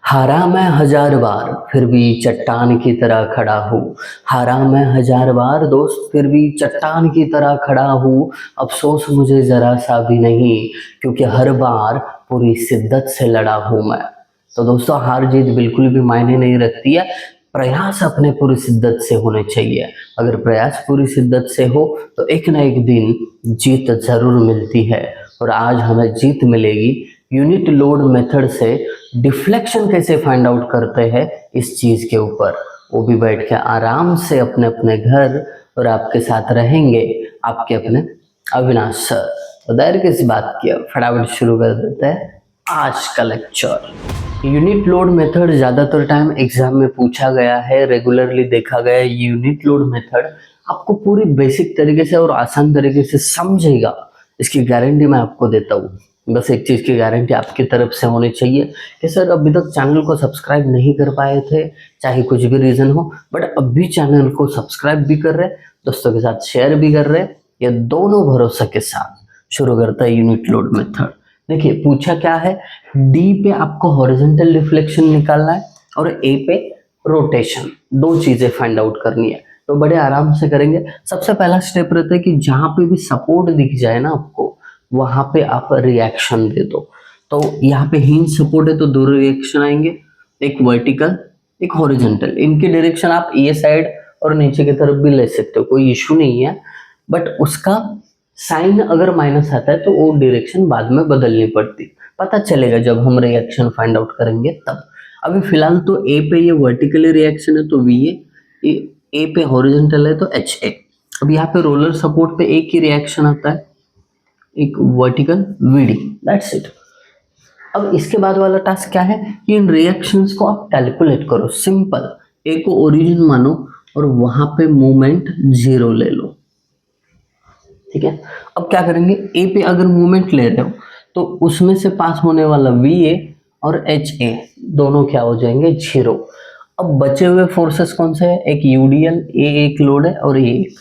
हारा मैं हजार बार फिर भी चट्टान की तरह खड़ा हूँ। हारा मैं हजार बार दोस्त फिर भी चट्टान की तरह खड़ा हूँ। अफसोस मुझे जरा सा भी नहीं, क्योंकि हर बार पूरी शिद्दत से लड़ा हूँ मैं। तो दोस्तों, हार जीत बिल्कुल भी मायने नहीं रखती है। प्रयास अपने पूरी शिद्दत से होने चाहिए। अगर प्रयास पूरी शिद्दत से हो तो एक ना एक दिन जीत जरूर मिलती है। और आज हमें जीत मिलेगी यूनिट लोड मेथड से। डिफ्लेक्शन कैसे फाइंड आउट करते हैं इस चीज के ऊपर, वो भी बैठ के आराम से अपने अपने घर, और आपके साथ रहेंगे आपके अपने अविनाश सर। तो देर किस बात की, फटाफट शुरू कर देते हैं आज का लेक्चर। यूनिट लोड मेथड ज़्यादातर टाइम एग्जाम में पूछा गया है, रेगुलरली देखा गया है। यूनिट लोड मेथड आपको पूरी बेसिक तरीके से और आसान तरीके से समझेगा, इसकी गारंटी मैं आपको देता हूँ। बस एक चीज़ की गारंटी आपकी तरफ से होनी चाहिए कि सर अभी तक चैनल को सब्सक्राइब नहीं कर पाए थे, चाहे कुछ भी रीज़न हो, बट अब भी चैनल को सब्सक्राइब भी कर रहे, दोस्तों के साथ शेयर भी कर रहे, ये दोनों भरोसे के साथ शुरू करता है यूनिट लोड मेथड। देखिए पूछा क्या है, डी पे आपको हॉरिजॉन्टल रिफ्लेक्शन निकालना है और ए पे रोटेशन, दो चीजें फाइंड आउट करनी है। तो बड़े आराम से करेंगे। सबसे पहला स्टेप रहता है कि जहां पे भी सपोर्ट दिख जाए ना आपको, वहां पे आप रिएक्शन दे दो। तो यहाँ पे हिंज सपोर्ट है तो दो रिएक्शन आएंगे, एक वर्टिकल एक हॉरिजॉन्टल। इनकी डायरेक्शन आप ये साइड और नीचे की तरफ भी ले सकते हो, कोई इशू नहीं है। बट उसका साइन अगर माइनस आता है तो वो डायरेक्शन बाद में बदलनी पड़ती, पता चलेगा जब हम रिएक्शन फाइंड आउट करेंगे तब। अभी फिलहाल तो ए पे ये वर्टिकली रिएक्शन है तो वी ए पे हॉरिजॉन्टल है तो एच ए। अब यहाँ पे रोलर सपोर्ट पे एक ही रिएक्शन आता है, एक vertical V D, that's it. अब इसके बाद वाला टास्क क्या है कि इन रिएक्शंस को आप कैलकुलेट करो। सिंपल, ए को ओरिजिन मानो और वहां पे मूवमेंट जीरो ले लो, ठीक है। अब क्या करेंगे, ए पे अगर मूवमेंट ले रहे हो तो उसमें से पास होने वाला वी ए और एच ए दोनों क्या हो जाएंगे, जीरो। अब बचे हुए फोर्सेस कौन से हैं, एक यूडीएल, ए एक लोड है और ए एक,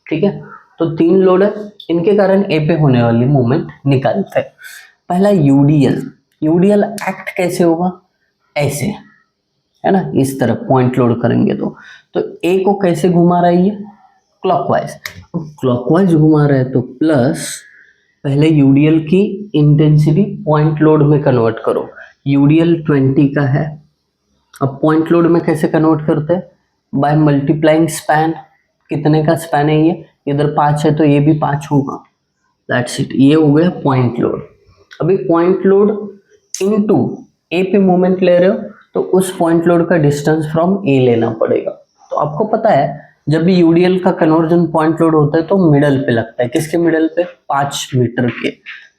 ठीक है। तो तीन लोड है, इनके कारण ए पे होने वाली मूवमेंट निकालते हैं। पहला यूडीएल, यूडीएल एक्ट कैसे होगा, ऐसे है ना, इस तरफ पॉइंट लोड करेंगे तो ए को कैसे घुमा रहा है ये, क्लॉकवाइज। क्लॉकवाइज घुमा रहा है तो प्लस, पहले यूडीएल की इंटेंसिटी पॉइंट लोड में कन्वर्ट करो। यूडीएल 20 का है, अब पॉइंट लोड में कैसे कन्वर्ट करते हैं, बाय मल्टीप्लाइंग स्पैन। कितने का स्पैन है ये, इधर 5 है तो ये भी 5 होगा, दैट्स इट। ये हो गया पॉइंट लोड। अभी पॉइंट लोड इनटू ए पे मोमेंट ले रहे हो तो उस पॉइंट लोड का डिस्टेंस फ्रॉम ए लेना पड़ेगा। तो आपको पता है जब भी यूडीएल का कन्वर्जन पॉइंट लोड होता है तो मिडल पे लगता है, किसके मिडल पे, 5 मीटर के।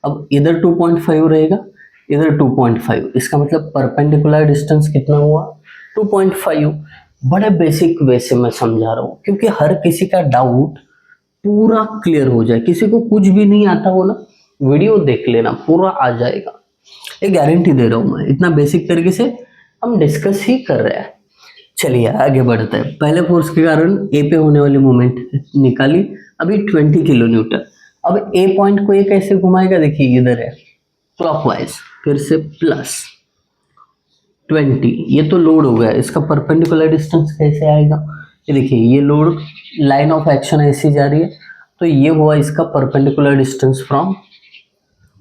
अब इधर 2.5 रहेगा, इधर 2.5, इसका मतलब परपेंडिकुलर डिस्टेंस कितना हुआ, 2.5। बड़े बेसिक वे से मैं समझा रहा हूँ क्योंकि हर किसी का डाउट पूरा क्लियर हो जाए। किसी को कुछ भी नहीं आता हो ना, वीडियो देख लेना, पूरा आ जाएगा, ये गारंटी दे रहा हूँ मैं। इतना बेसिक तरीके से हम डिस्कस ही कर रहे हैं। चलिए आगे बढ़ते हैं। पहले फोर्स के कारण ए पे होने वाली मूवमेंट निकाली, अभी 20 किलो न्यूटन। अब ए पॉइंट को ये कैसे घुमाएगा, देखिए इधर है क्लॉकवाइज, फिर से प्लस 20, ये तो लोड हो गया, इसका परपेंडिकुलर डिस्टेंस कैसे आएगा, ये देखिए ये लोड लाइन ऑफ एक्शन ऐसी जा रही है तो ये हुआ इसका परपेंडिकुलर डिस्टेंस फ्रॉम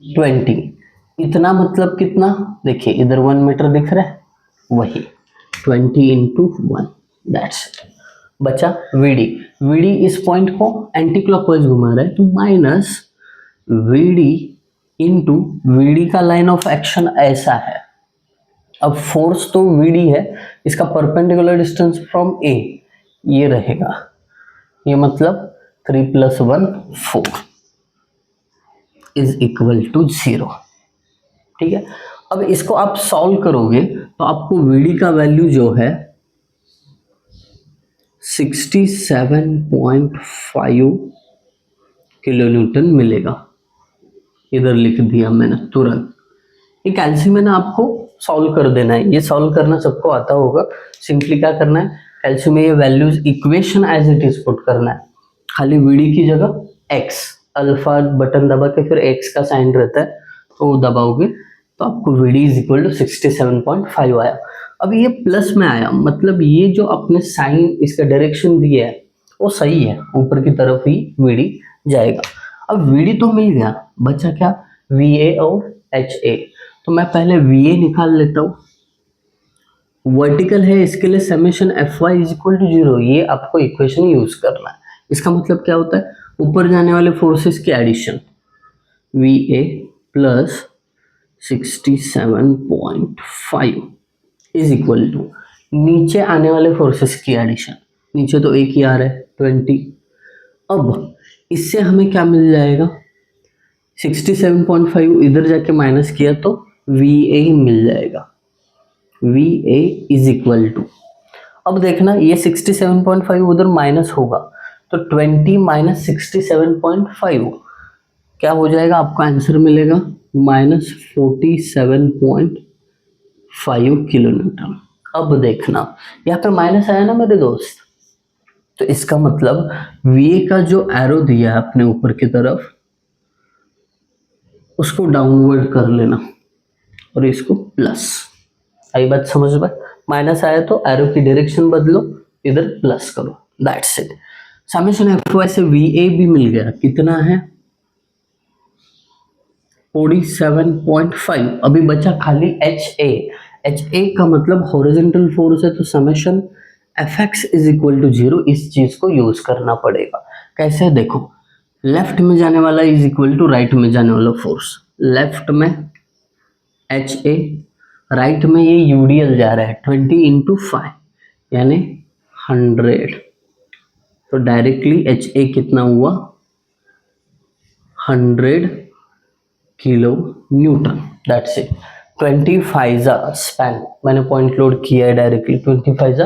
20। इतना मतलब कितना, देखिए इधर 1 मीटर दिख रहा है, वही 20 इंटू 1, दैट्स इट। बचा वीडी, वीडी इस पॉइंट को एंटी क्लॉकवाइज घुमा रहा है तो माइनस वीडी इंटू वीडी का लाइन ऑफ एक्शन ऐसा है। अब फोर्स तो वीडी है, इसका परपेंडिकुलर डिस्टेंस फ्रॉम ए ये रहेगा, ये मतलब 3 + 1 4 इज इक्वल टू 0, ठीक है। अब इसको आप सॉल्व करोगे तो आपको वीडी का वैल्यू जो है 67.5 किलो न्यूटन मिलेगा। इधर लिख दिया मैंने तुरंत। ये कैल्शियम है ना, आपको सॉल्व कर देना है, ये सॉल्व करना सबको आता होगा। सिंपली क्या करना है, कैल्शियम में ये values equation as it is put करना है, खाली वीडी की जगह एक्स, अल्फा बटन दबा के फिर एक्स का साइन रहता है तो वो दबाओगे तो आपको VD इज इक्वल टू 67.5 आया। अब ये प्लस में आया, मतलब ये जो अपने साइन इसका डायरेक्शन दिया है वो सही है, ऊपर की तरफ ही VD जाएगा। अब VD तो मिल गया, बचा क्या, VA और HA। तो मैं पहले VA निकाल लेता हूँ। वर्टिकल है, इसके लिए summation Fy is equal to 0, ये आपको इक्वेशन यूज करना है। इसका मतलब क्या होता है, ऊपर जाने वाले फोर्सेस की addition, VA plus 67.5 is equal to नीचे आने वाले फोर्सेस की एडिशन, नीचे तो एक ही आ रहा है 20। अब इससे हमें क्या मिल जाएगा, 67.5 इधर जाके माइनस किया तो VA मिल जाएगा। VA इज इक्वल टू, अब देखना ये 67.5 उधर माइनस होगा तो 20 माइनस 67.5 क्या हो जाएगा, आपका आंसर मिलेगा -47.5 किलोन्यूटन। अब देखना यहाँ पे माइनस आया ना मेरे दोस्त, तो इसका मतलब VA का जो एरो दिया है अपने ऊपर की तरफ उसको डाउनवर्ड कर लेना और इसको प्लस। आई बात समझ में, माइनस आया तो एरो की डायरेक्शन बदलो, इधर प्लस करो, दैट्स इट। समेशन Fy से VA भी मिल गया, कितना है 47.5। अभी बचा खाली HA। HA का मतलब हॉरिजॉन्टल फोर्स है, तो summation Fx is equal to 0, इस चीज को यूज करना पड़ेगा। कैसे, देखो लेफ्ट में जाने वाला इज इक्वल टू राइट में जाने वाला फोर्स, लेफ्ट में HA, राइट में ये UDL जा रहा है 20 इंटू 5 यानी 100, तो डायरेक्टली HA कितना हुआ 100 kilo Newton, that's it. 25 span मैंने पॉइंट लोड किया है डायरेक्टली, 25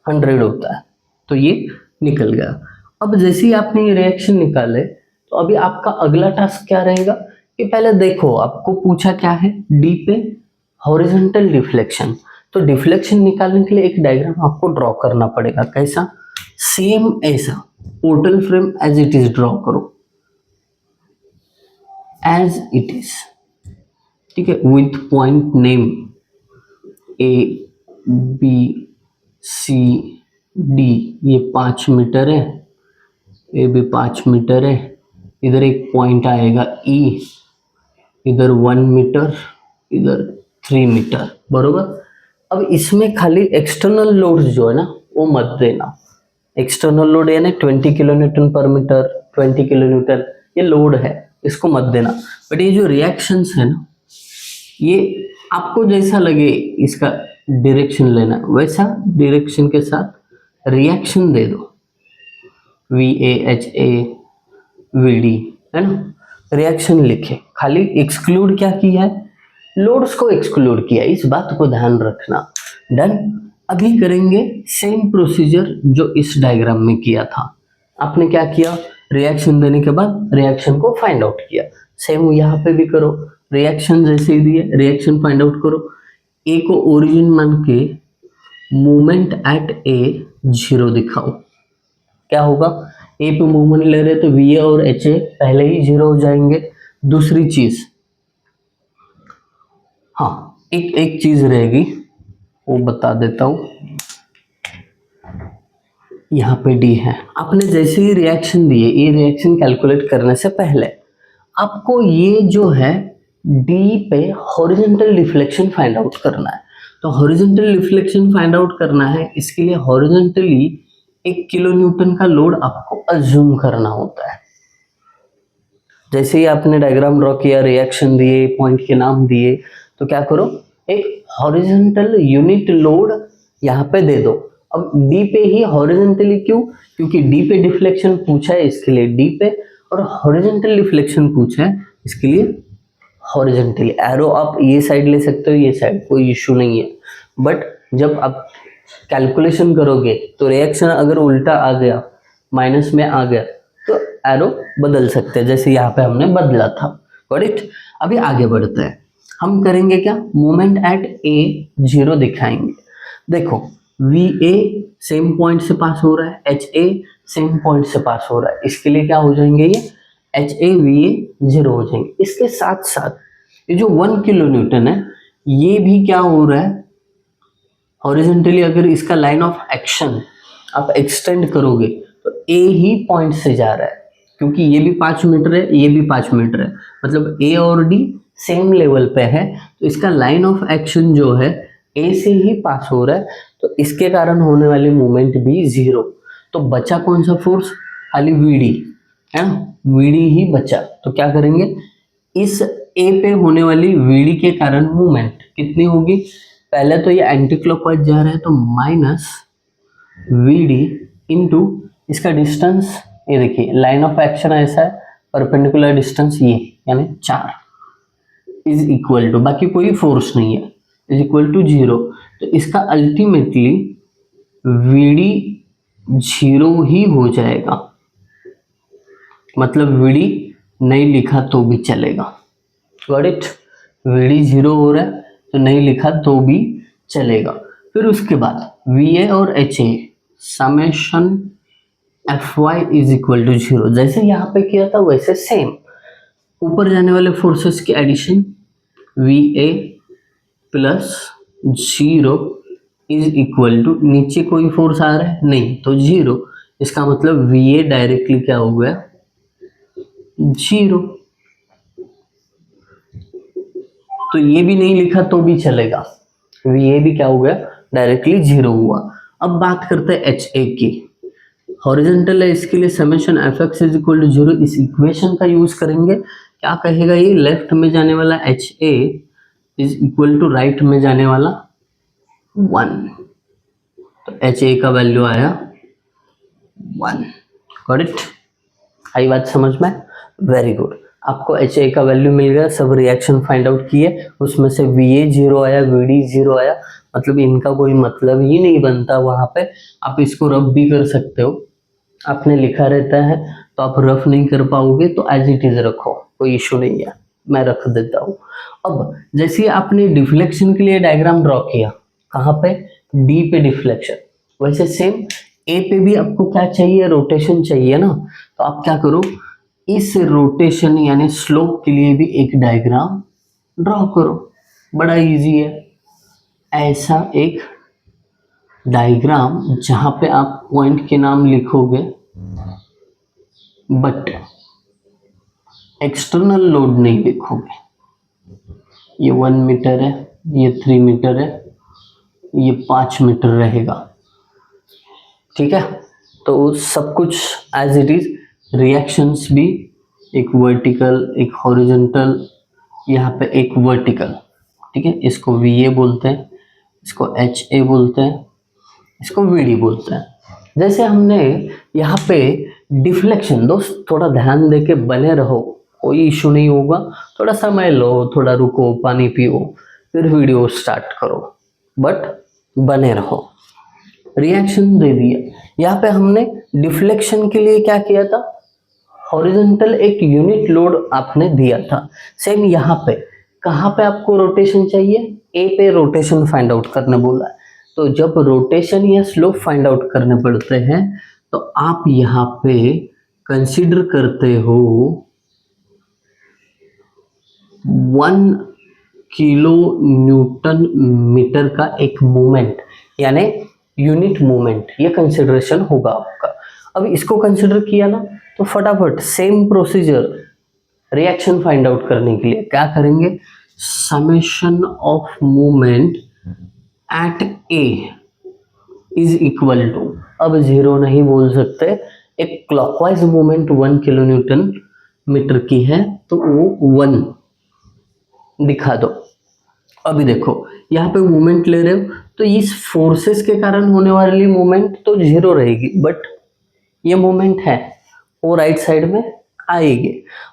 100 होता है, तो ये निकल गया। अब जैसे ही आपने ये रिएक्शन निकाले तो अभी आपका अगला टास्क क्या रहेगा कि पहले देखो आपको पूछा क्या है, डी पे हॉरिजॉन्टल डिफ्लेक्शन, तो डिफ्लेक्शन निकालने के लिए एक डायग्राम आपको ड्रॉ करना पड़ेगा। कैसा, सेम ऐसा portal frame as it is draw करो, एज इट इज, ठीक है, विथ पॉइंट नेम ABCD, ये 5 मीटर है, ये भी 5 मीटर है, इधर एक पॉइंट आएगा E, इधर 1 मीटर, इधर 3 मीटर, बरोबर। अब इसमें खाली एक्सटर्नल लोड्स जो है ना वो मत देना, एक्सटर्नल लोड यानी 20 किलो न्यूटन पर मीटर, 20 किलो न्यूटन ये लोड है, इसको मत देना। बट ये जो रिएक्शंस है ना, ये आपको जैसा लगे इसका डायरेक्शन लेना, वैसा डायरेक्शन के साथ रिएक्शन दे दो, VA HA VD, है ना, रिएक्शन लिखे, खाली एक्सक्लूड क्या किया है, लोड्स को एक्सक्लूड किया, इस बात को ध्यान रखना। डन। अभी करेंगे सेम प्रोसीजर जो इस डायग्राम में किया था। आपने क्या किया, रिएक्शन देने के बाद रिएक्शन को फाइंड आउट किया, सेम यहाँ पे भी करो, रिएक्शन जैसे ही दिए रिएक्शन फाइंड आउट करो। ए को ओरिजिन मान के मोमेंट एट ए 0 दिखाओ, क्या होगा, ए पे मूवमेंट ले रहे तो VA और HA पहले ही 0 हो जाएंगे। दूसरी चीज, हाँ एक चीज रहेगी वो बता देता हूं, यहाँ पे D है। आपने जैसे ही रिएक्शन दिए, ये रिएक्शन कैलकुलेट करने से पहले आपको ये जो है D पे हॉरिजॉन्टल डिफ्लेक्शन फाइंड आउट करना है। तो हॉरिजॉन्टल डिफ्लेक्शन फाइंड आउट करना है, इसके लिए हॉरिजॉन्टली 1 किलो न्यूटन का लोड आपको अज्यूम करना होता है। जैसे ही आपने डायग्राम ड्रॉ किया, रिएक्शन दिए, पॉइंट के नाम दिए, तो क्या करो, एक हॉरिजॉन्टल यूनिट लोड यहाँ पे दे दो। अब D पे ही हॉरिजॉन्टली, क्यों, क्योंकि D पे डिफ्लेक्शन पूछा है इसके लिए D पे, और हॉरिजॉन्टल डिफ्लेक्शन पूछा है इसके लिए हॉरिजॉन्टली। एरो आप ये साइड ले सकते हो, ये साइड, कोई इशू नहीं है। बट जब आप कैलकुलेशन करोगे तो रिएक्शन अगर उल्टा आ गया, माइनस में आ गया, तो एरो बदल सकते हैं, जैसे यहाँ पे हमने बदला था। Got it. अभी आगे बढ़ते हैं, हम करेंगे क्या, मोमेंट एट ए 0 दिखाएंगे। देखो VA सेम पॉइंट से पास हो रहा है, HA सेम पॉइंट से पास हो रहा है, इसके लिए क्या हो जाएंगे, ये HA VA 0 हो जाएंगे। इसके साथ साथ ये जो 1 किलो न्यूटन है ये भी क्या हो रहा है, हॉरिजॉन्टली अगर इसका लाइन ऑफ एक्शन आप एक्सटेंड करोगे तो ए ही पॉइंट से जा रहा है, क्योंकि ये भी 5 मीटर है ये भी 5 मीटर है, मतलब ए और डी सेम लेवल पे है, तो इसका लाइन ऑफ एक्शन जो है ए से ही पास हो रहा है, तो इसके कारण होने वाली मूवमेंट भी जीरो। तो बचा कौन सा फोर्स, खाली वीडी है ना, वीडी ही बचा। तो क्या करेंगे, इस ए पे होने वाली वीडी के कारण मूवमेंट कितनी होगी, पहले तो ये एंटी क्लॉकवाइज जा रहा है तो माइनस वीडी इंटू इसका डिस्टेंस, ये देखिए लाइन ऑफ एक्शन ऐसा है, परपेंडिकुलर डिस्टेंस ये यानी 4 इज इक्वल टू, बाकी कोई फोर्स नहीं है, इज इक्वल टू 0। तो इसका अल्टीमेटली वीडी 0 ही हो जाएगा, मतलब वीडी नहीं लिखा तो भी चलेगा। गॉट इट, वीडी 0 हो रहा है तो नहीं लिखा तो भी चलेगा। फिर उसके बाद वी और H A summation F Y is equal to 0, जैसे यहाँ पे किया था वैसे सेम, ऊपर जाने वाले फोर्सेस की addition V A plus 0 is equal to, नीचे कोई फोर्स आ रहा है नहीं तो 0, इसका मतलब वी ए डायरेक्टली क्या हो गया 0। तो ये भी नहीं लिखा तो भी चलेगा, ये भी क्या हो गया डायरेक्टली 0 हुआ। अब बात करते हैं एच ए की, हॉरिजॉन्टल है इसके लिए summation F X is equal to 0, इस इक्वेशन का यूज करेंगे। क्या कहेगा ये, लेफ्ट में जाने वाला H A is equal to right में जाने वाला 1, तो एच ए का वैल्यू आया 1। गॉट इट, आई बात समझ में, वेरी गुड। आपको एच ए का वैल्यू मिल गया, सब रिएक्शन फाइंड आउट किए, उसमें से वी ए 0 आया, वी डी 0 आया, मतलब इनका कोई मतलब ही नहीं बनता वहाँ पे। आप इसको रफ भी कर सकते हो, आपने लिखा रहता है तो आप रफ नहीं कर पाओगे तो एज इट इज रखो, कोई इशू नहीं है, मैं रख देता हूँ। अब जैसे आपने डिफ्लेक्शन के लिए डायग्राम ड्रॉ किया, कहाँ पे, डी पे डिफ्लेक्शन, वैसे सेम ए पे भी आपको क्या चाहिए, रोटेशन चाहिए ना, तो आप क्या करो, इस रोटेशन यानी स्लोप के लिए भी एक डायग्राम ड्रॉ करो, बड़ा इजी है। ऐसा एक डायग्राम जहां पे आप पॉइंट के नाम लिखोगे बट एक्सटर्नल लोड नहीं लिखोगे, ये 1 मीटर है, ये 3 मीटर है, ये 5 मीटर रहेगा, ठीक है। तो सब कुछ एज इट इज, रिएक्शंस भी एक वर्टिकल एक हॉरिजॉन्टल, यहाँ पे एक वर्टिकल, ठीक है, इसको वी ए बोलते हैं, इसको एच ए बोलते हैं, इसको वी डी बोलते हैं। जैसे हमने यहाँ पे डिफ्लेक्शन, दोस्त थोड़ा ध्यान दे के बने रहो, कोई इशू नहीं होगा, थोड़ा समय लो, थोड़ा रुको, पानी पियो, फिर वीडियो स्टार्ट करो, बट बने रहो। रिएक्शन दे दिया, यहाँ पे हमने डिफ्लेक्शन के लिए क्या किया था, हॉरिजॉन्टल एक यूनिट लोड आपने दिया था। सेम यहाँ पे कहाँ पे आपको रोटेशन चाहिए, ए पे रोटेशन फाइंड आउट करने बोला है, तो जब रोटेशन या स्लोप फाइंड आउट करने पड़ते हैं तो आप यहाँ पे कंसीडर करते हो 1 किलो न्यूटन मीटर का एक मूवमेंट, यानी यूनिट मूवमेंट, ये कंसिडरेशन होगा आपका। अब इसको कंसिडर किया ना तो फटाफट same procedure reaction find out करने के लिए क्या करेंगे, summation of movement at A is equal to, अब 0 नहीं बोल सकते, एक clockwise movement 1 kilo newton metre की है तो वो 1 दिखा दो। अभी देखो यहाँ पे मूवमेंट ले रहे हो तो इस फोर्सेस के कारण होने वाली मूवमेंट तो 0 रहेगी, बट ये मूवमेंट है वो राइट साइड में आएगी।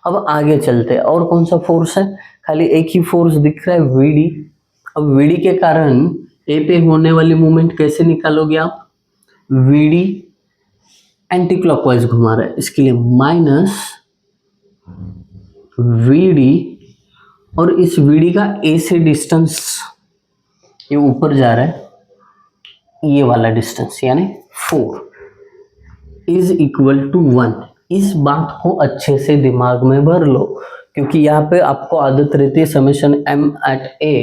अब आगे चलते हैं, और कौन सा फोर्स है, खाली एक ही फोर्स दिख रहा है वीडी। अब वीडी के कारण ए पे होने वाली मूवमेंट कैसे निकालोगे आप, वीडी एंटी क्लॉकवाइज घुमा रहा है, इसके लिए माइनस वीडी, और इस वीडी का ए से डिस्टेंस ये ऊपर जा रहा है, ये वाला डिस्टेंस यानी 4 इज इक्वल टू 1। इस बात को अच्छे से दिमाग में भर लो, क्योंकि यहाँ पे आपको आदत रहती है समेशन m एट a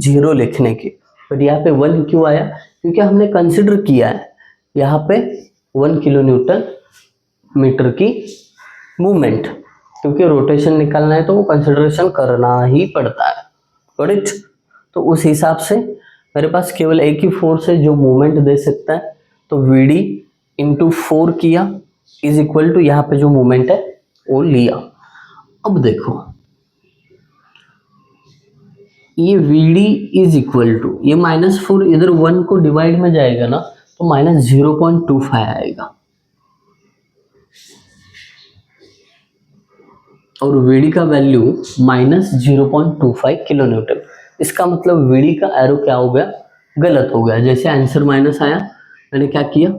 0 लिखने की, पर यहाँ पे 1 क्यों आया? क्योंकि हमने कंसिडर किया है यहाँ पे 1 किलो न्यूटन मीटर की मूवमेंट, क्योंकि रोटेशन निकालना है तो वो कंसिडरेशन करना ही पड़ता है, करेक्ट। तो उस हिसाब से मेरे पास केवल एक ही फोर्स है जो मूवमेंट दे सकता है, तो Vd इंटू 4 किया इज इक्वल टू यहाँ पे जो मूवमेंट है वो लिया। अब देखो ये Vd इज इक्वल टू ये -4 इधर 1 को डिवाइड में जाएगा ना तो -0.25 आएगा, और Vd का वैल्यू -0.25 किलो न्यूटन। इसका मतलब Vd का एरो क्या हो गया? गलत हो गया। जैसे आंसर माइनस आया, मैंने क्या किया,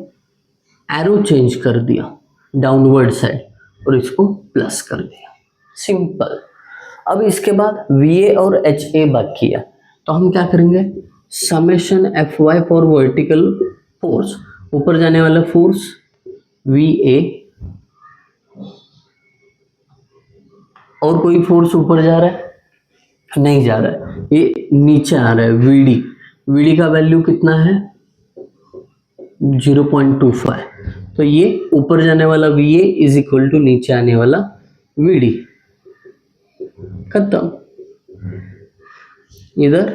एरो चेंज कर दिया डाउनवर्ड साइड और इसको प्लस कर दिया, सिंपल। अब इसके बाद Va और Ha बाकी है, तो हम क्या करेंगे, summation Fy for vertical force, ऊपर जाने वाला फोर्स Va और कोई फोर्स ऊपर जा रहा है? नहीं जा रहा है, ये नीचे आ रहा है Vd का वैल्यू कितना है? 0.25, तो ये ऊपर जाने वाला Va इज इक्वल टू नीचे आने वाला Vd, खत्म। इधर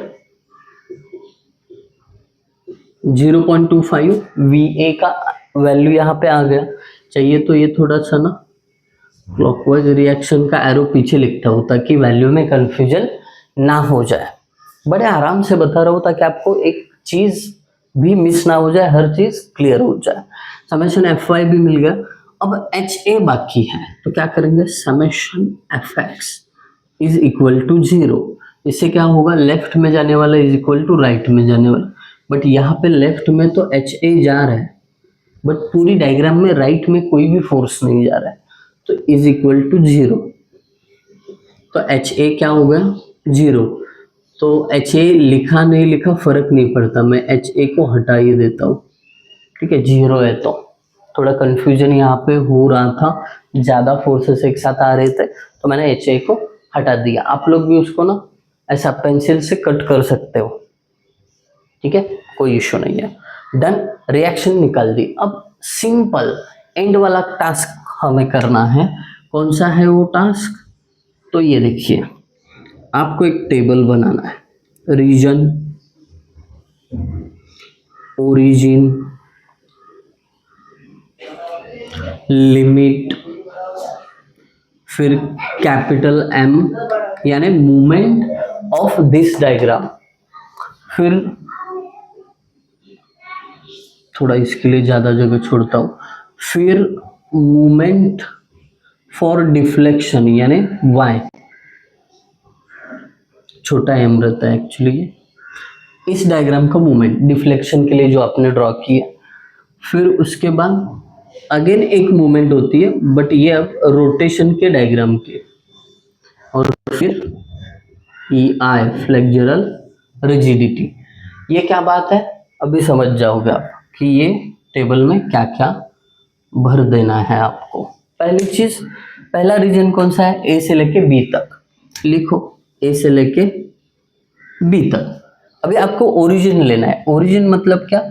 0.25 Va का वैल्यू यहाँ पे आ गया। चाहिए तो ये थोड़ा सा ना क्लॉकवाइज रिएक्शन का एरो पीछे लिखता हूँ ताकि वैल्यू में कंफ्यूजन ना हो जाए। बड़े आराम से बता रहा हूँ ताकि आपको एक चीज भी मिस ना हो जाए, हर चीज क्लियर हो जाए। समेशन Fy भी मिल गया। अब Ha बाकी है, तो क्या करेंगे, summation Fx is equal to 0। इससे क्या होगा, लेफ्ट में जाने वाला इज इक्वल टू राइट में जाने वाला, बट यहाँ पे लेफ्ट में तो Ha जा रहा है, बट पूरी डायग्राम में राइट में कोई भी फोर्स नहीं जा रहा है, तो इज इक्वल टू 0। तो Ha क्या हो गया, 0। तो Ha लिखा नहीं लिखा फर्क नहीं पड़ता, मैं Ha को हटा ही देता हूँ, ठीक है, 0 है। तो थोड़ा कंफ्यूजन यहाँ पे हो रहा था, ज़्यादा फोर्सेस एक साथ आ रहे थे, तो मैंने Ha को हटा दिया। आप लोग भी उसको ना ऐसा पेंसिल से कट कर सकते हो, ठीक है, कोई इशू नहीं है। डन, रिएक्शन निकाल दी। अब सिंपल एंड वाला टास्क हमें करना है। कौन सा है वो टास्क? तो ये देखिए, आपको एक टेबल बनाना है, रीजन, ओरिजिन, लिमिट, फिर कैपिटल M यानी मूवमेंट ऑफ दिस डायग्राम, फिर थोड़ा इसके लिए ज़्यादा जगह छोड़ता हूँ, फिर मूवमेंट फॉर डिफ्लेक्शन यानी Y, छोटा m रहता है एक्चुअली इस डायग्राम का मूवमेंट डिफ्लेक्शन के लिए जो आपने ड्रॉ किया। फिर उसके बाद अगेन एक मूवमेंट होती है, बट ये अब रोटेशन के डायग्राम के, और फिर EI फ्लेक्सुरल रिजिडिटी। ये क्या बात है अभी समझ जाओगे आप कि ये टेबल में क्या क्या भर देना है आपको। पहली चीज, पहला रीजन कौन सा है, A से लेके B तक लिखो, A से लेके B तक। अभी आपको ओरिजिन लेना है। ओरिजिन मतलब क्या,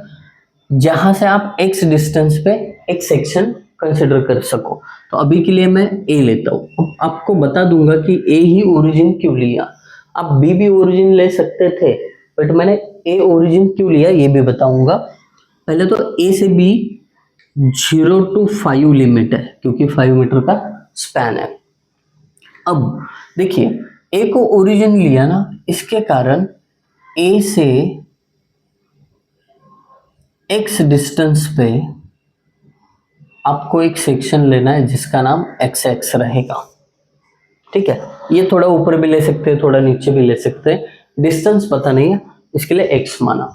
जहां से आप x डिस्टेंस पे एक सेक्शन कंसिडर कर सको। तो अभी के लिए मैं A लेता हूँ। अब आपको बता दूंगा कि A ही ओरिजिन क्यों लिया। आप B भी ओरिजिन ले सकते थे, बट मैंने A ओरिजिन क्यों लिया ये भी बताऊंगा। पहले तो A से B 0 to 5 लिमिट है, क्योंकि 5 मीटर का स्पैन है। अब देखिए, A को ओरिजिन लिया ना, इसके कारण A से x डिस्टेंस पे आपको एक सेक्शन लेना है जिसका नाम xx रहेगा, ठीक है। ये थोड़ा ऊपर भी ले सकते हैं, थोड़ा नीचे भी ले सकते हैं, डिस्टेंस पता नहीं है, इसके लिए x माना।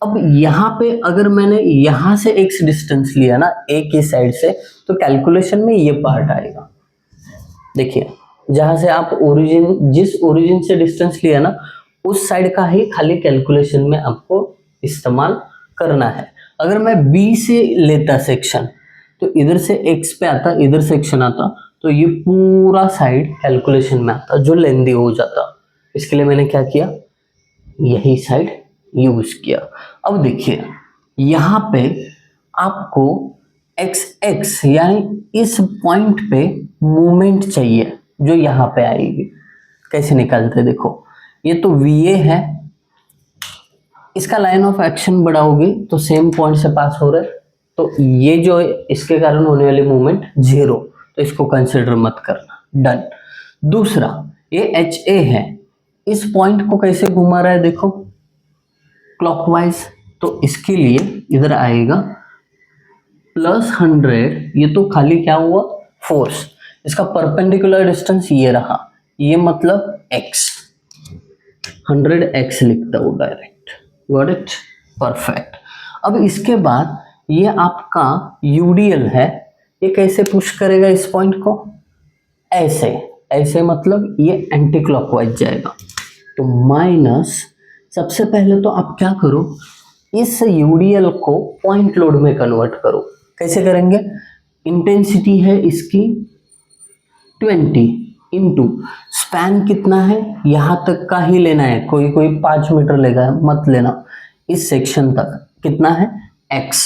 अब यहाँ पे अगर मैंने यहाँ से x डिस्टेंस लिया ना A की साइड से, तो कैलकुलेशन में ये पार्ट आएगा। देखिए, जहां से आप ओरिजिन, जिस ओरिजिन से डिस्टेंस लिया ना, उस साइड का ही खाली कैलकुलेशन में आपको इस्तेमाल करना है। अगर मैं B से लेता सेक्शन, तो इधर से x पे आता, इधर सेक्शन आता, तो ये पूरा साइड कैलकुलेशन में आता जो लेंदी हो जाता। इसके लिए मैंने क्या किया, यही साइड यूज किया। अब देखिए यहाँ पे आपको एक्स एक्स यानी इस पॉइंट पे मूवमेंट चाहिए जो यहाँ पे आएगी। कैसे निकालते देखो, ये तो वीए है, इसका लाइन ऑफ एक्शन बढ़ाओगे तो सेम पॉइंट से पास हो रहा है, तो ये जो इसके कारण होने वाली मूवमेंट 0, तो इसको कंसिडर मत करना, डन। दूसरा ये एच ए है, इस पॉइंट को कैसे घुमा रहा है देखो, क्लॉकवाइज, तो इसके लिए इधर आएगा +100, ये तो खाली क्या हुआ फोर्स, इसका परपेंडिकुलर डिस्टेंस ये रहा, ये मतलब x, 100x लिखता हूँ डायरेक्ट, गॉट इट, परफेक्ट। अब इसके बाद ये आपका यूडीएल है, ये कैसे पुश करेगा इस पॉइंट को, ऐसे ऐसे, मतलब ये एंटी क्लॉकवाइज जाएगा, तो माइनस, सबसे पहले तो आप क्या करो, इस यूडीएल को पॉइंट लोड में कन्वर्ट करो। कैसे करेंगे, इंटेंसिटी है इसकी 20 इंटू स्पैन कितना है, यहां तक का ही लेना है, कोई कोई 5 मीटर लेगा मत लेना, इस सेक्शन तक कितना है x,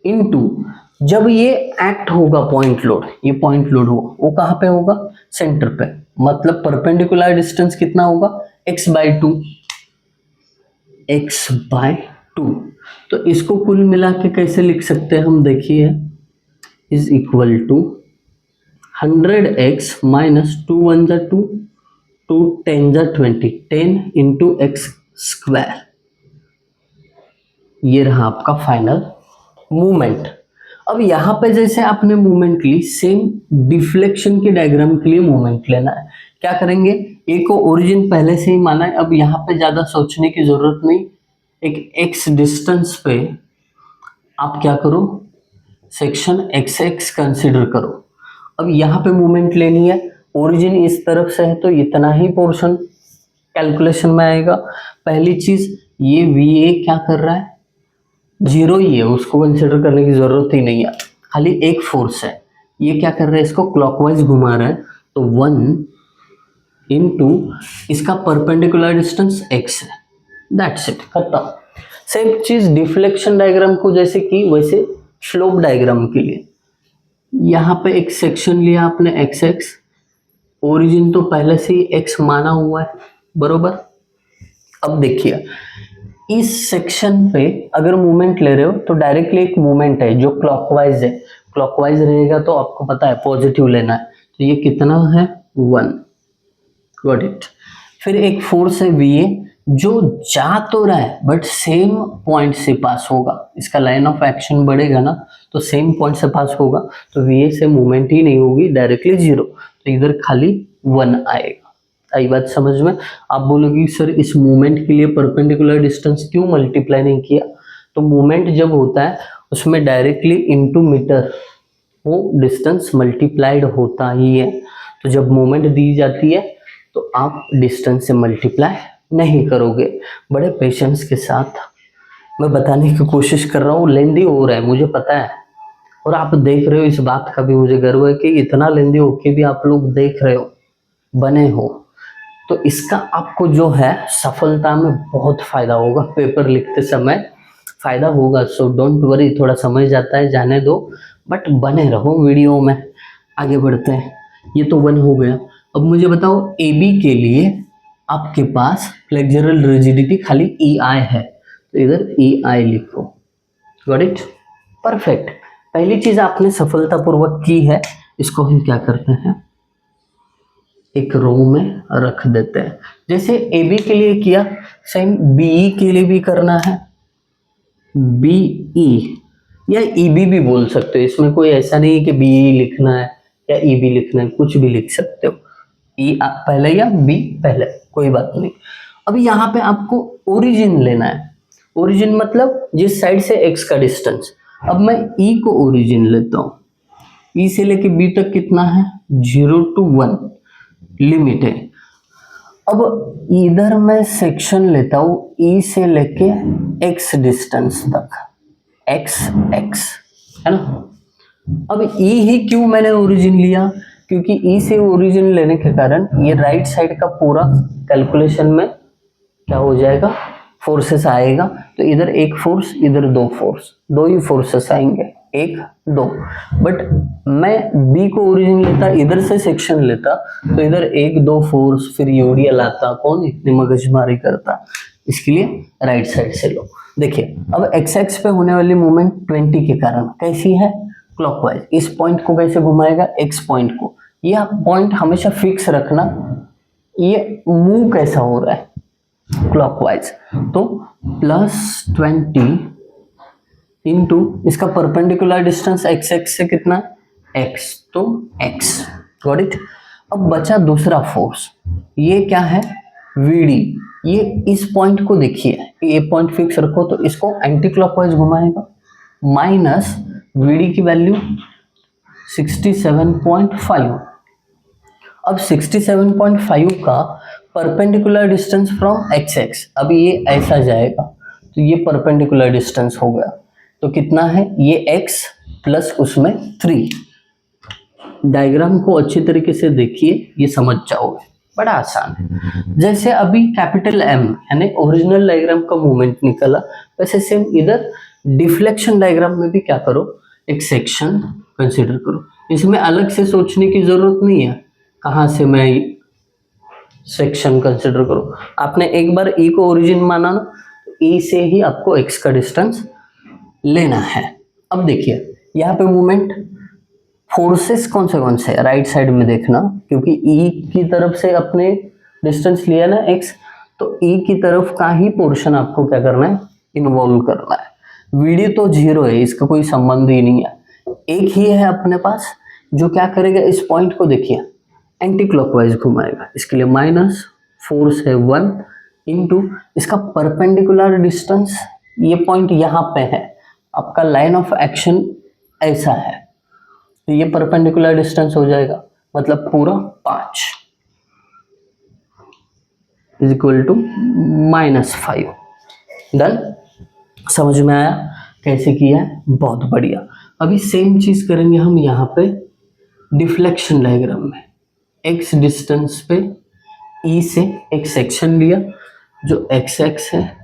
इंटू जब ये एक्ट होगा पॉइंट लोड, ये पॉइंट लोड होगा वो कहाँ पे होगा, सेंटर पे, मतलब परपेंडिकुलर डिस्टेंस कितना होगा x/2, x/2। तो इसको कुल मिला के कैसे लिख सकते हैं हम, देखिए is equal to 100x minus 2 1 जा 2, 2 10 जा 20, 10 इंटू एक्स स्क्वायर, ये रहा आपका फाइनल मूवमेंट। अब यहाँ पे जैसे आपने मूवमेंट ली, सेम डिफ्लेक्शन के डायग्राम के लिए मूवमेंट लेना है। क्या करेंगे, ए को ओरिजिन पहले से ही माना है, अब यहाँ पे ज्यादा सोचने की जरूरत नहीं, एक एक्स डिस्टेंस पे आप क्या करो, सेक्शन एक्स एक्स कंसिडर करो। अब यहाँ पे मूवमेंट लेनी है, ओरिजिन इस तरफ से है तो इतना ही पोर्शन कैलकुलेशन में आएगा। पहली चीज, ये वी ए क्या कर रहा है, 0 ही है, उसको कंसिडर करने की जरूरत ही नहीं है, खाली एक फोर्स है, ये क्या कर रहा है, इसको क्लॉकवाइज घुमा रहा है, तो 1 इंटू इसका परपेंडिकुलर डिस्टेंस x है, दैट्स इट, खत्म। सेम चीज डिफ्लेक्शन डायग्राम को जैसे कि वैसे स्लोप डायग्राम के लिए, यहाँ पे एक सेक्शन लिया आपने एक्स एक्स, ओरिजिन तो पहले से ही x माना हुआ है, बरोबर। अब देखिए इस सेक्शन पे अगर मूवमेंट ले रहे हो तो डायरेक्टली एक मूवमेंट है जो क्लॉकवाइज है, क्लॉकवाइज रहेगा तो आपको पता है पॉजिटिव लेना है, तो ये कितना है 1, गॉट इट। फिर एक फोर्स है वी ए जो जा तो रहा है बट सेम पॉइंट से पास होगा, इसका लाइन ऑफ एक्शन बढ़ेगा ना, तो सेम पॉइंट से पास होगा, तो वी ए से मूवमेंट ही नहीं होगी, डायरेक्टली 0, तो इधर खाली 1 आएगा। आई बात समझ में। आप बोलोगे सर इस मूवमेंट के लिए परपेंडिकुलर डिस्टेंस क्यों मल्टीप्लाई नहीं किया, तो मूवमेंट जब होता है उसमें डायरेक्टली इनटू मीटर वो डिस्टेंस मल्टीप्लाइड होता ही है, तो जब मूवमेंट दी जाती है तो आप डिस्टेंस से मल्टीप्लाई नहीं करोगे। बड़े पेशेंस के साथ मैं बताने की कोशिश कर रहा हूँ, लेंदी हो रहा है मुझे पता है, और आप देख रहे हो, इस बात का भी मुझे गर्व है कि इतना लेंदी होके भी आप लोग देख रहे हो, बने हो, तो इसका आपको जो है सफलता में बहुत फायदा होगा, पेपर लिखते समय फायदा होगा, सो डोंट वरी, थोड़ा समय जाता है जाने दो, बट बने रहो वीडियो में। आगे बढ़ते हैं, ये तो 1 हो गया। अब मुझे बताओ ए बी के लिए आपके पास फ्लेक्सुरल रिजिडिटी खाली ई आई है, तो इधर ई आई लिखो, गॉट इट, परफेक्ट। पहली चीज आपने सफलतापूर्वक की है, इसको हम क्या करते हैं एक रो में रख देते हैं। जैसे ए बी के लिए किया, सेम बीई के लिए भी करना है, बीई या ईबी भी बोल सकते हो, इसमें कोई ऐसा नहीं है कि बीई लिखना है या ईबी लिखना है, कुछ भी लिख सकते हो, ई पहले या बी पहले, कोई बात नहीं। अभी यहाँ पे आपको ओरिजिन लेना है, ओरिजिन मतलब जिस साइड से एक्स का डिस्टेंस। अब मैं ई को ओरिजिन लेता हूँ, ई से लेके बी तक कितना है 0 to 1 लिमिट है। अब इधर मैं सेक्शन लेता हूं ई से लेके एक्स डिस्टेंस तक, एक्स एक्स है ना, अब ई ही क्यों मैंने ओरिजिन लिया, क्योंकि ई से ओरिजिन लेने के कारण ये राइट साइड का पूरा कैलकुलेशन में क्या हो जाएगा, फोर्सेस आएगा। तो इधर एक फोर्स, इधर दो फोर्स, दो ही फोर्सेस आएंगे, एक दो। बट मैं बी को ओरिजिन लेता, इधर से सेक्शन लेता, तो इधर एक दो फोर्स, फिर यूडियल आता, कौन इतनी मगजमारी करता। इसके लिए राइट साइड से लो। देखिए अब एक्स एक्स पे होने वाली मूवमेंट 20 के कारण कैसी है, क्लॉकवाइज। इस पॉइंट को कैसे घुमाएगा, एक्स पॉइंट को। यह पॉइंट हमेशा फिक्स रखना, ये मूव कैसा हो रहा है, क्लॉकवाइज। तो +20 इंटू इसका परपेंडिकुलर डिस्टेंस एक्स एक्स से कितना, एक्स, तो एक्स, गॉट इट। अब बचा दूसरा फोर्स, ये क्या है, वीडी। ये इस पॉइंट को देखिए, ये पॉइंट फिक्स रखो तो इसको एंटी क्लॉकवाइज घुमाएगा, माइनस वीडी की वैल्यू 67.5। अब 67.5 का perpendicular distance from x x, अब ये ऐसा जाएगा तो ये परपेंडिकुलर डिस्टेंस हो गया, तो कितना है ये x प्लस उसमें 3। डायग्राम को अच्छी तरीके से देखिए, ये समझ जाओगे, बड़ा आसान है। जैसे अभी कैपिटल M यानी ओरिजिनल डायग्राम का मूवमेंट निकला, वैसे सेम इधर डिफ्लेक्शन डायग्राम में भी क्या करो, एक सेक्शन कंसीडर करो। इसमें अलग से सोचने की जरूरत नहीं है कहाँ से मैं सेक्शन कंसीडर करूं। आपने एक बार ई को ओरिजिन माना ना, ई से ही आपको एक्स का डिस्टेंस लेना है। अब देखिए यहाँ पे मूवमेंट फोर्सेस कौन से राइट साइड में देखना, क्योंकि ई की तरफ से अपने डिस्टेंस लिया ना एक्स, तो ई की तरफ का ही पोर्शन आपको क्या करना है, इन्वॉल्व करना है। वीडी तो 0 है, इसका कोई संबंध ही नहीं है। एक ही है अपने पास जो क्या करेगा, इस पॉइंट को देखिए एंटी क्लॉकवाइज घुमाएगा। इसके लिए माइनस फोर्स है 1 इंटू इसका परपेंडिकुलर डिस्टेंस, ये पॉइंट यहाँ पे है, आपका लाइन ऑफ एक्शन ऐसा है, तो ये परपेंडिकुलर डिस्टेंस हो जाएगा, मतलब पूरा 5 इज इक्वल टू -5। डन, समझ में आया कैसे किया है, बहुत बढ़िया। अभी सेम चीज करेंगे हम यहाँ पे डिफ्लेक्शन डायग्राम में। एक्स डिस्टेंस पे ई से एक सेक्शन लिया जो एक्स एक्स है,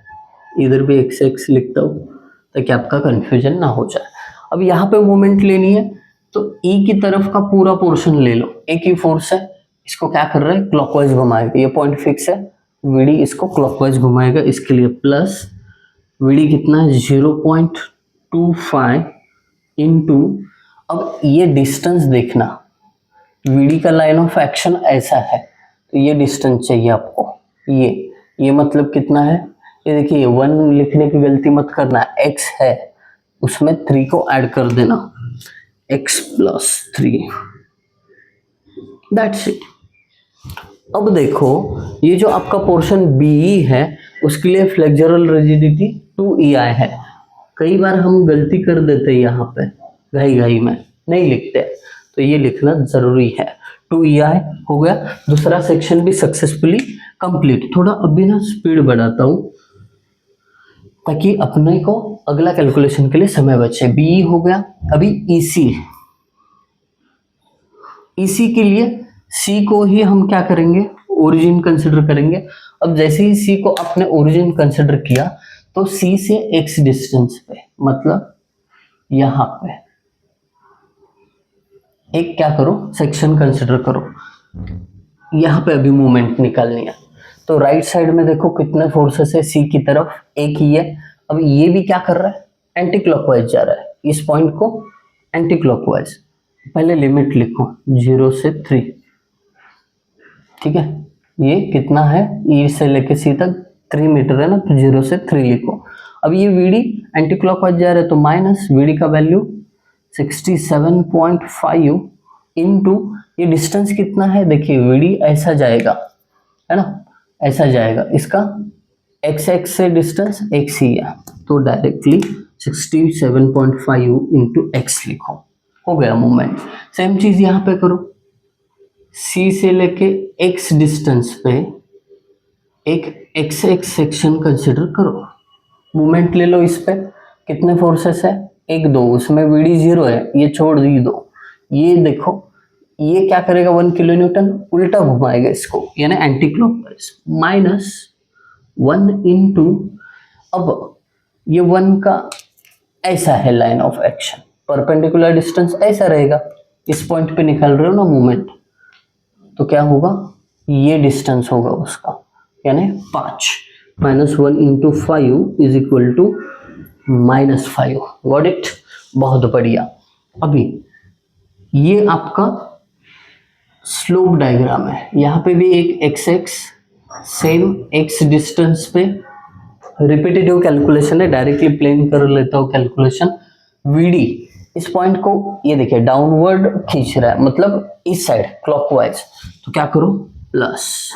इधर भी एक्स एक्स लिखता हूँ ताकि आपका कंफ्यूजन ना हो जाए। अब यहाँ पे मोमेंट लेनी है तो ई की तरफ का पूरा पोर्शन ले लो, एक ही फोर्स है, इसको क्या कर रहा है, क्लॉकवाइज घुमाएगा। ये पॉइंट फिक्स है, वीडी इसको क्लॉकवाइज घुमाएगा। इसके लिए प्लस वीडी कितना है 0.25 इंटू, अब ये डिस्टेंस देखना, वीडी का लाइन ऑफ एक्शन ऐसा है, तो ये डिस्टेंस चाहिए आपको। ये मतलब कितना है, ये देखिए 1 लिखने की गलती मत करना, x है उसमें 3 को ऐड कर देना, x प्लस 3, दैट्स इट। अब देखो ये जो आपका पोर्शन BE है उसके लिए फ्लेक्सुरल रिजिडिटी 2EI है। कई बार हम गलती कर देते हैं, यहाँ पे घाई में नहीं लिखते, तो ये लिखना जरूरी है। 2EI हो गया, दूसरा सेक्शन भी सक्सेसफुली कंप्लीट। थोड़ा अभी ना स्पीड बढ़ाता हूँ ताकि अपने को अगला कैलकुलेशन के लिए समय बचे। BE हो गया, अभी EC के लिए C को ही हम क्या करेंगे, ओरिजिन कंसिडर करेंगे। अब जैसे ही C को आपने ओरिजिन कंसिडर किया तो C से x डिस्टेंस पे, मतलब यहाँ पे एक क्या करो, सेक्शन कंसिडर करो। यहाँ पे अभी मूवमेंट निकालनी है, तो राइट साइड में देखो कितने फोर्सेस है, C की तरफ एक ही है। अब ये भी क्या कर रहा है, एंटी क्लॉकवाइज जा रहा है, इस पॉइंट को एंटी क्लॉकवाइज। पहले लिमिट लिखो 0 से 3, ठीक है। ये कितना है, E से लेके C तक 3 मीटर है ना, तो 0 से 3 लिखो। अब ये VD एंटी क्लॉकवाइज जा रहा है, तो माइनस VD का वैल्यू 67.5 इंटू ये डिस्टेंस कितना है, देखिए VD ऐसा जाएगा, है ना, ऐसा जाएगा, इसका एक्स एक्स से डिस्टेंस x ही है, तो डायरेक्टली 67.5 इंटू एक्स लिखो, हो गया मूवमेंट। सेम चीज यहाँ पे करो, C से लेके x डिस्टेंस पे एक x एक्स सेक्शन कंसिडर करो, मूवमेंट ले लो। इस पे कितने फोर्सेस है, 1 2, उसमें वीडी 0 है, ये छोड़ दी 2। ये देखो, ये क्या करेगा 1 किलो न्यूटन, उल्टा घुमाएगा इसको, यानी एंटी क्लॉकवाइज, -1 इंटू, अब ये 1 का ऐसा है line of action, perpendicular distance ऐसा रहेगा, इस पॉइंट पे निकल रहे हो ना मूवमेंट, तो क्या होगा, ये डिस्टेंस होगा उसका, यानी 5, -1 into 5 is equal to -5। Got it, बहुत बढ़िया। अभी ये आपका स्लोप डायग्राम है, यहाँ पे भी एक x x same x distance पे रिपीटेटिव कैलकुलेशन है, डायरेक्टली प्लेन कर लेता हूँ कैलकुलेशन। वीडी इस पॉइंट को ये देखिए डाउनवर्ड खींच रहा है, मतलब इस साइड क्लॉकवाइज, तो क्या करो प्लस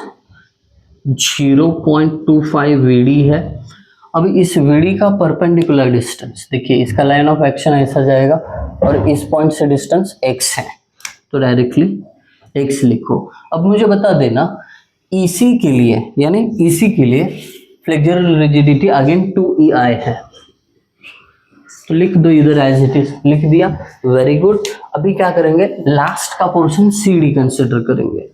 0.25 वीडी है। अब इस वीडी का परपेंडिकुलर डिस्टेंस देखिए, इसका लाइन ऑफ एक्शन ऐसा जाएगा और इस पॉइंट से डिस्टेंस x है, तो डायरेक्टली x लिखो। अब मुझे बता देना EC के लिए, यानी EC के लिए फ्लेक्सुरल रिजिडिटी अगेन 2EI है, तो लिख दो इधर एज इट इज, लिख दिया, वेरी गुड। अभी क्या करेंगे, लास्ट का पोर्शन CD कंसिडर करेंगे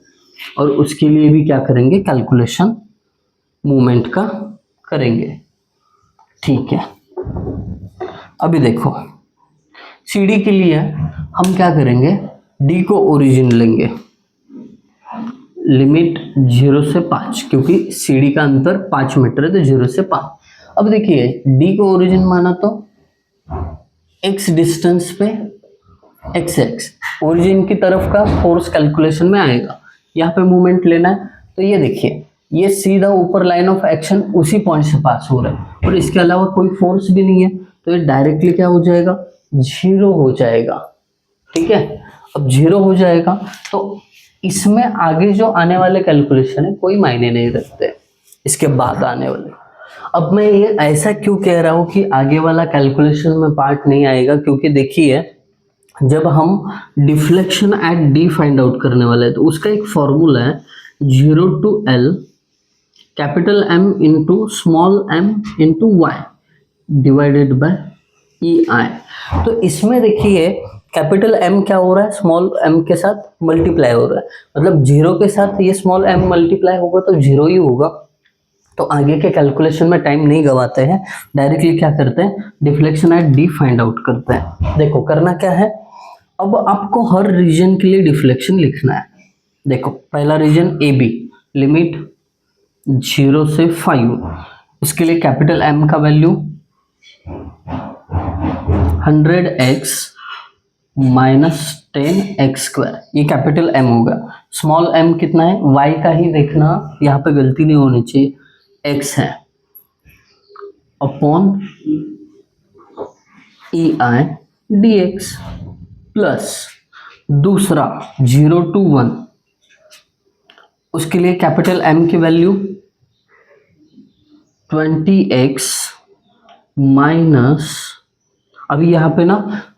और उसके लिए भी क्या करेंगे, कैलकुलेशन मूवमेंट का करेंगे, ठीक है। अभी देखो CD के लिए हम क्या करेंगे, D को ओरिजिन लेंगे, लिमिट 0 से 5, क्योंकि CD का अंतर 5 मीटर है, तो 0 से 5। अब देखिए D को ओरिजिन माना तो x डिस्टेंस पे x ओरिजिन की तरफ का फोर्स कैलकुलेशन में आएगा, यहाँ पे मूवमेंट लेना है, तो ये देखिए ये सीधा ऊपर लाइन ऑफ एक्शन उसी पॉइंट से पास हो रहा है और इसके अलावा कोई फोर्स भी नहीं है, तो ये डायरेक्टली क्या हो जाएगा, 0 हो जाएगा, ठीक है। अब 0 हो जाएगा तो इसमें आगे जो आने वाले कैलकुलेशन है कोई मायने नहीं रखते, इसके बाद आने वाले। अब मैं ये ऐसा क्यों कह रहा हूँ कि आगे वाला कैलकुलेशन में पार्ट नहीं आएगा, क्योंकि देखिए जब हम deflection at D find out करने वाले हैं तो उसका एक फॉर्मूला है 0 to L capital M into small m into y divided by EI। तो इसमें देखिए कैपिटल M क्या हो रहा है, स्मॉल m के साथ मल्टीप्लाई हो रहा है, मतलब 0 के साथ ये स्मॉल m मल्टीप्लाई होगा तो 0 ही होगा। तो आगे के कैलकुलेशन में टाइम नहीं गवाते हैं, डायरेक्टली क्या करते हैं, deflection at D find out करते हैं। देखो करना क्या है, अब आपको हर रीजन के लिए डिफ्लेक्शन लिखना है। देखो पहला रीजन AB, लिमिट 0 से 5, इसके लिए कैपिटल M का वैल्यू 100x -10x², ये कैपिटल M होगा। स्मॉल m कितना है, y का ही देखना, यहाँ पे गलती नहीं होनी चाहिए, x है, अपॉन EI dx प्लस दूसरा 0 to 1, उसके लिए कैपिटल M की वैल्यू 20x माइनस, अभी यहाँ पे ना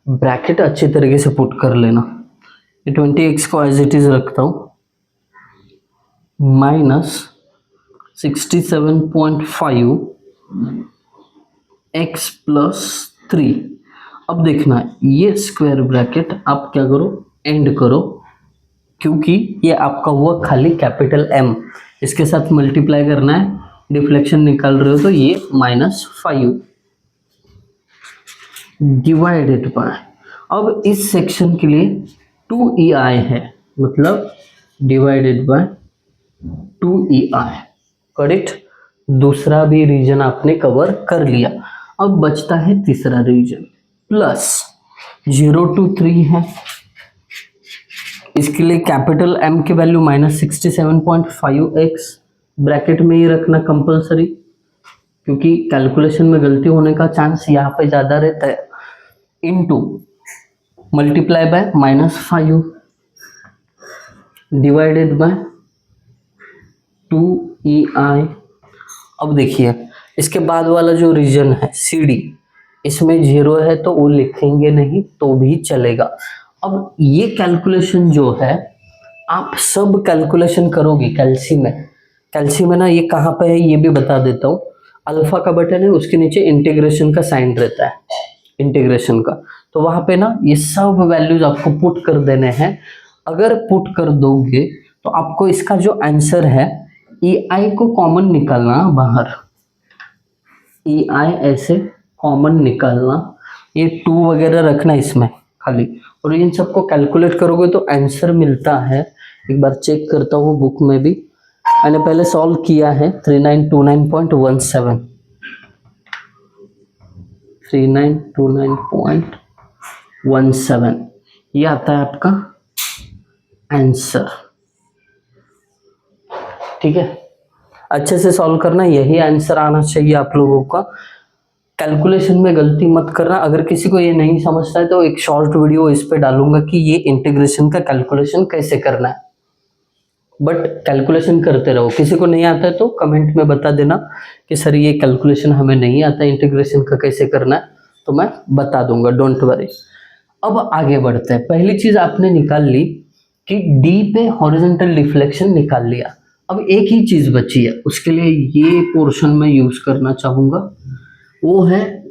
ब्रैकेट अच्छी तरीके से पुट कर लेना, ये 20x को एज इट इज रखता हूँ, माइनस 67.5 x प्लस 3। अब देखना ये स्क्वायर ब्रैकेट आप क्या करो, एंड करो, क्योंकि ये आपका हुआ खाली कैपिटल M, इसके साथ मल्टीप्लाई करना है, डिफ्लेक्शन निकाल रहे हो तो ये -5 डिवाइडेड बाय, अब इस सेक्शन के लिए 2EI है, मतलब डिवाइडेड बाय 2EI। करेक्ट, दूसरा भी रीजन आपने कवर कर लिया। अब बचता है तीसरा रीजन, प्लस 0 to 3 है, इसके लिए कैपिटल M की वैल्यू -67.5x, ब्रैकेट में ही रखना कंपलसरी, क्योंकि कैलकुलेशन में गलती होने का चांस यहाँ पे ज़्यादा रहता है, into multiply by -5 divided by 2EI। अब देखिए इसके बाद वाला जो रीजन है CD, इसमें 0 है तो वो लिखेंगे नहीं तो भी चलेगा। अब ये कैलकुलेशन जो है आप सब कैलकुलेशन करोगे कैल्सी में ना, ये कहाँ पे है ये भी बता देता हूँ, अल्फा का बटन है, उसके नीचे इंटीग्रेशन का साइन रहता है, इंटीग्रेशन का। तो वहां पे ना ये सब वैल्यूज आपको पुट कर देने हैं। अगर पुट कर दोगे तो आपको इसका जो आंसर है, ई आई को कॉमन निकालना बाहर, ई आई ऐसे कॉमन निकालना, ये 2 वगैरह रखना इसमें खाली, और इन सबको कैलकुलेट करोगे तो आंसर मिलता है। एक बार चेक करता हूँ बुक में भी, मैंने पहले सॉल्व किया है 3929.17, 3929.17 ये आता है आपका आंसर। ठीक है, अच्छे से सॉल्व करना, यही आंसर आना चाहिए आप लोगों का। कैलकुलेशन में गलती मत करना। अगर किसी को ये नहीं समझता है तो एक शॉर्ट वीडियो इस पे डालूंगा कि ये इंटीग्रेशन का कैलकुलेशन कैसे करना है, बट कैलकुलेशन करते रहो। किसी को नहीं आता है तो कमेंट में बता देना कि सर ये कैलकुलेशन हमें नहीं आता, इंटीग्रेशन का कैसे करना है, तो मैं बता दूंगा, डोंट वरी। अब आगे बढ़ते हैं। पहली चीज आपने निकाल ली कि डी पे हॉरिजॉन्टल डिफ्लेक्शन निकाल लिया। अब एक ही चीज बची है, उसके लिए ये पोर्शन में यूज करना चाहूंगा, वो है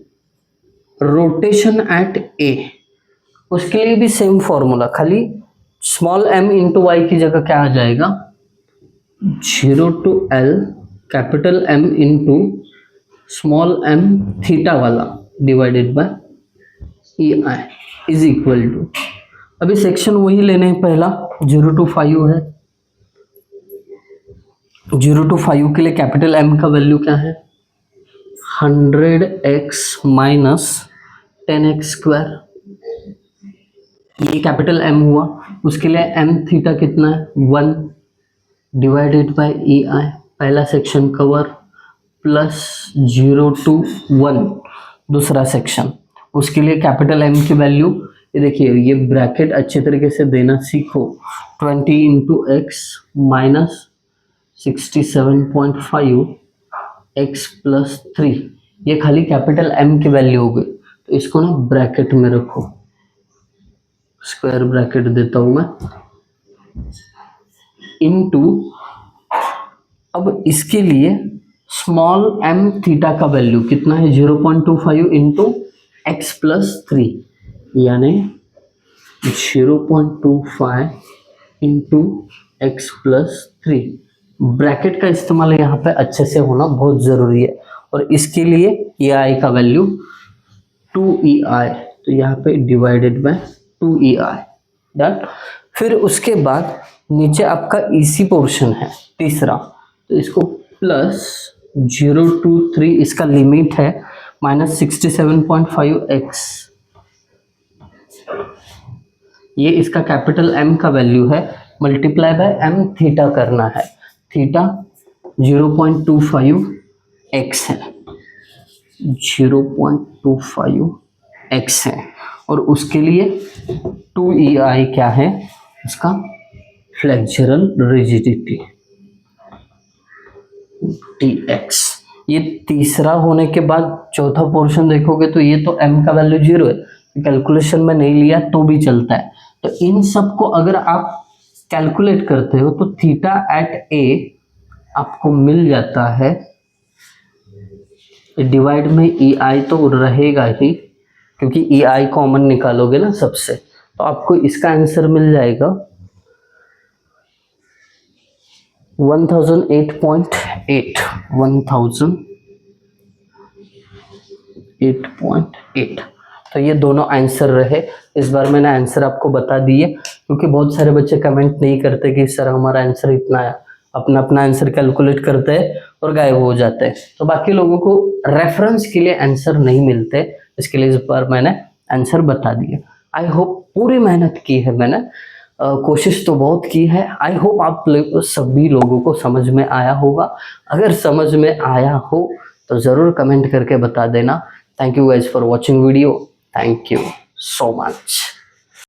रोटेशन एट ए। उसके लिए भी सेम फॉर्मूला, खाली स्मॉल m इंटू वाई की जगह क्या आ जाएगा, 0 to L capital M into small m theta वाला divided by E I is equal to, अभी सेक्शन वही लेने हैं, पहला 0 to 5 है। 0 to 5 के लिए कैपिटल M का वैल्यू क्या है, 100x माइनस 10x स्क्वायर, ये कैपिटल M हुआ। उसके लिए m थीटा कितना है, 1 डिवाइडेड बाय ई आई, पहला सेक्शन कवर, प्लस 0 to 1 दूसरा सेक्शन। उसके लिए कैपिटल M की वैल्यू, ये देखिए, ये ब्रैकेट अच्छे तरीके से देना सीखो, 20 into x minus 67.5 x plus 3, ये खाली कैपिटल M की वैल्यू हो गई। तो इसको ना ब्रैकेट में रखो, स्क्वायर ब्रैकेट देता हूं मैं, इनटू, अब इसके लिए स्मॉल m थीटा का वैल्यू कितना है, 0.25 इंटू एक्स प्लस 3, यानी 0.25 इंटू एक्स प्लस 3। ब्रैकेट का इस्तेमाल यहाँ पे अच्छे से होना बहुत ज़रूरी है। और इसके लिए ए आई का वैल्यू 2EI, तो यहाँ पे डिवाइडेड बाय 2EI, डन। फिर उसके बाद नीचे आपका इसी पोर्शन है तीसरा, तो इसको प्लस 0 to 3 इसका लिमिट है, माइनस 67.5x, ये इसका कैपिटल M का वैल्यू है, मल्टीप्लाई बाय m थीटा करना है, थीटा 0.25x है, 0.25x है। और उसके लिए 2EI क्या है, इसका फ्लेक्सुरल रिजिडिटी dx। ये तीसरा होने के बाद चौथा पोर्शन देखोगे तो ये तो m का वैल्यू 0 है, कैलकुलेशन में नहीं लिया तो भी चलता है। तो इन सब को अगर आप कैलकुलेट करते हो तो थीटा एट ए आपको मिल जाता है, डिवाइड में ई आई तो रहेगा ही, क्योंकि ई आई कॉमन निकालोगे ना सबसे, तो आपको इसका आंसर मिल जाएगा 1008.8, 1008.8। तो ये दोनों आंसर रहे। इस बार मैंने आंसर आपको बता दिए, क्योंकि बहुत सारे बच्चे कमेंट नहीं करते कि सर हमारा आंसर इतना आया, अपना अपना आंसर कैलकुलेट करते हैं और गायब हो जाते हैं। तो बाकी लोगों को रेफरेंस के लिए आंसर नहीं मिलते, इसके लिए इस बार मैंने आंसर बता दिया। आई होप, पूरी मेहनत की है मैंने, कोशिश तो बहुत की है। आई होप आप सभी लोगों को समझ में आया होगा। अगर समझ में आया हो तो ज़रूर कमेंट करके बता देना। Thank you guys for watching video, thank you so much.